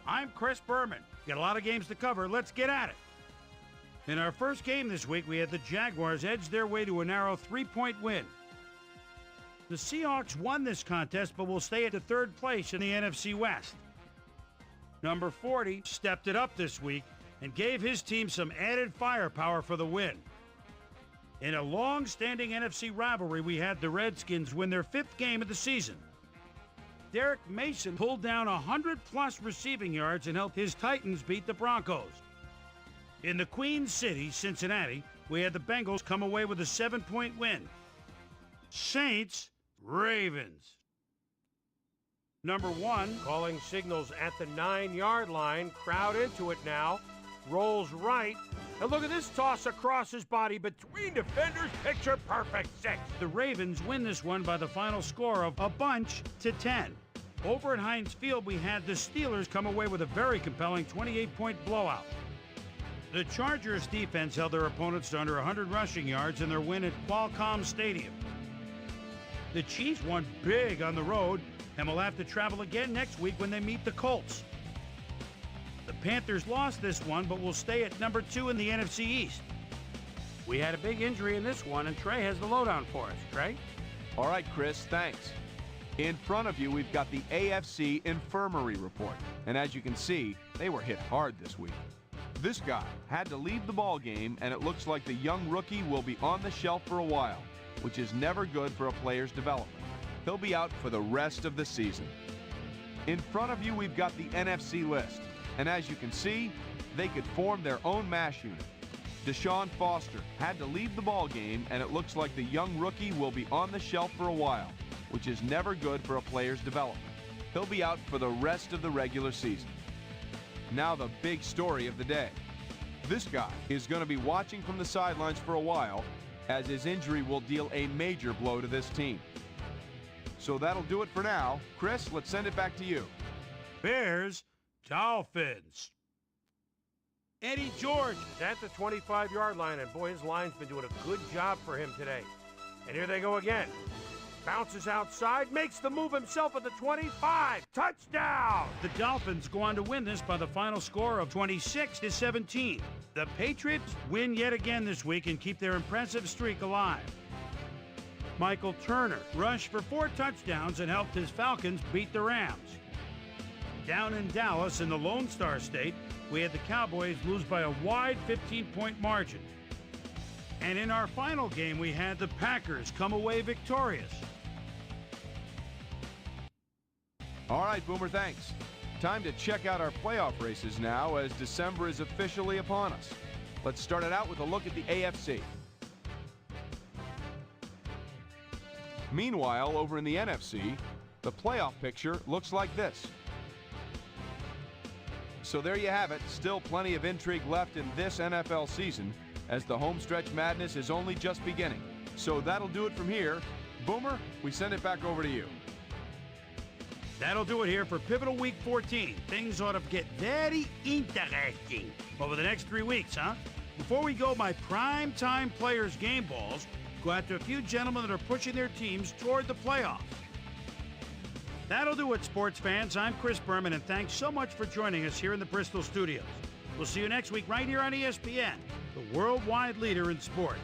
I'm Chris Berman. Got a lot of games to cover. Let's get at it. In our first game this week, we had the Jaguars edge their way to a narrow 3-point win. The Seahawks won this contest, but will stay at the third place in the NFC West. Number 40 stepped it up this week and gave his team some added firepower for the win. In a long-standing NFC rivalry, we had the Redskins win their 5th game of the season. Derek Mason pulled down 100-plus receiving yards and helped his Titans beat the Broncos. In the Queen City, Cincinnati, we had the Bengals come away with a 7-point win. Saints, Ravens. Number 1, calling signals at the 9-yard line. Crowd into it now. Rolls right. And look at this toss across his body between defenders. Picture perfect 6. The Ravens win this one by the final score of a bunch to 10. Over at Heinz Field, we had the Steelers come away with a very compelling 28-point blowout. The Chargers defense held their opponents to under 100 rushing yards in their win at Qualcomm Stadium. The Chiefs won big on the road and will have to travel again next week when they meet the Colts. The Panthers lost this one, but will stay at number 2 in the NFC East. We had a big injury in this one, and Trey has the lowdown for us. Trey? All right, Chris, thanks. In front of you, we've got the AFC Infirmary report. And as you can see, they were hit hard this week. This guy had to leave the ball game, and it looks like the young rookie will be on the shelf for a while, which is never good for a player's development. He'll be out for the rest of the season. In front of you, we've got the NFC list. And as you can see, they could form their own mash unit. Deshaun Foster had to leave the ball game, and it looks like the young rookie will be on the shelf for a while, which is never good for a player's development. He'll be out for the rest of the regular season. Now the big story of the day. This guy is going to be watching from the sidelines for a while, as his injury will deal a major blow to this team. So that'll do it for now. Chris, let's send it back to you. Bears, Dolphins. Eddie George is at the 25-yard line, and boy, his line's been doing a good job for him today. And here they go again. Bounces outside, makes the move himself at the 25. Touchdown! The Dolphins go on to win this by the final score of 26-17. The Patriots win yet again this week and keep their impressive streak alive. Michael Turner rushed for 4 touchdowns and helped his Falcons beat the Rams. Down in Dallas in the Lone Star State, we had the Cowboys lose by a wide 15-point margin. And in our final game, we had the Packers come away victorious. All right, Boomer, thanks. Time to check out our playoff races now, as December is officially upon us. Let's start it out with a look at the AFC. Meanwhile, over in the NFC, the playoff picture looks like this. So there you have it. Still plenty of intrigue left in this NFL season, as the homestretch madness is only just beginning. So that'll do it from here. Boomer, we send it back over to you. That'll do it here for Pivotal Week 14. Things ought to get very interesting over the next 3 weeks, huh? Before we go, my prime-time players' game balls go out to a few gentlemen that are pushing their teams toward the playoffs. That'll do it, sports fans. I'm Chris Berman, and thanks so much for joining us here in the Bristol studios. We'll see you next week right here on ESPN, the worldwide leader in sports.